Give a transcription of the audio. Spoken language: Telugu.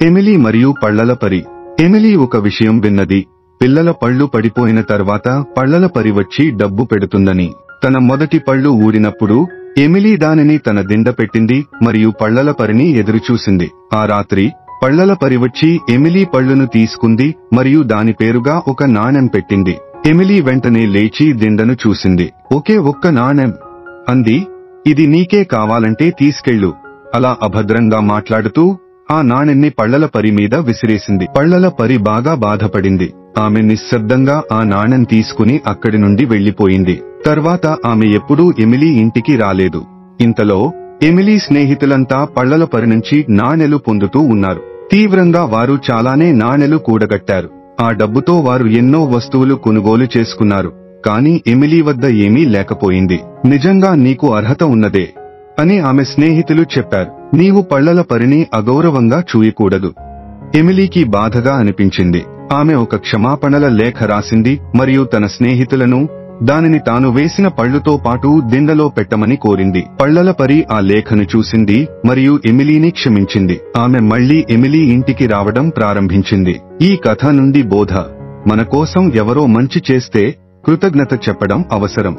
ఎమిలీ మరియు పళ్లల పరి. ఎమిలీ ఒక విషయం విన్నది. పిల్లల పళ్ళు పడిపోయిన తర్వాత పళ్లల పరి వచ్చి డబ్బు పెడుతుందని. తన మొదటి పళ్ళు ఊడినప్పుడు ఎమిలీ దానిని తన దిండ పెట్టింది మరియు పళ్లల పరిని ఎదురుచూసింది. ఆ రాత్రి పళ్లల పరి వచ్చి ఎమిలీ పళ్ళును తీసుకుంది మరియు దాని పేరుగా ఒక నాణెం పెట్టింది. ఎమిలీ వెంటనే లేచి దిండను చూసింది. ఒకే ఒక్క నాణెం అంది. ఇది నీకే కావాలంటే తీసుకెళ్ళు. అలా అభద్రంగా మాట్లాడుతూ ఆ నాణెన్ని పళ్లల పరి మీద విసిరేసింది. పళ్లల పరి బాగా బాధపడింది. ఆమె నిశ్శబ్దంగా ఆ నాణెం తీసుకుని అక్కడి నుండి వెళ్లిపోయింది. తర్వాత ఆమె ఎప్పుడూ ఎమిలీ ఇంటికి రాలేదు. ఇంతలో ఎమిలీ స్నేహితులంతా పళ్లల పరి నుంచి నాణెలు పొందుతూ ఉన్నారు. తీవ్రంగా వారు చాలానే నాణెలు కూడగట్టారు. ఆ డబ్బుతో వారు ఎన్నో వస్తువులు కొనుగోలు చేసుకున్నారు. కానీ ఎమిలీ వద్ద ఏమీ లేకపోయింది. నిజంగా నీకు అర్హత ఉన్నదే అని ఆమె స్నేహితులు చెప్పారు. నీవు పళ్లల పరిని అగౌరవంగా చూయకూడదు. ఎమిలీకి బాధగా అనిపించింది. ఆమె ఒక క్షమాపణల లేఖ రాసింది మరియు తన స్నేహితులను దానిని తాను వేసిన పళ్లుతో పాటు దిండలో పెట్టమని కోరింది. పళ్లల పరి ఆ లేఖను చూసింది మరియు ఎమిలీని క్షమించింది. ఆమె మళ్లీ ఎమిలీ ఇంటికి రావడం ప్రారంభించింది. ఈ కథ నుండి బోధ: మన కోసం ఎవరో మంచి చేస్తే కృతజ్ఞత చెప్పడం అవసరం.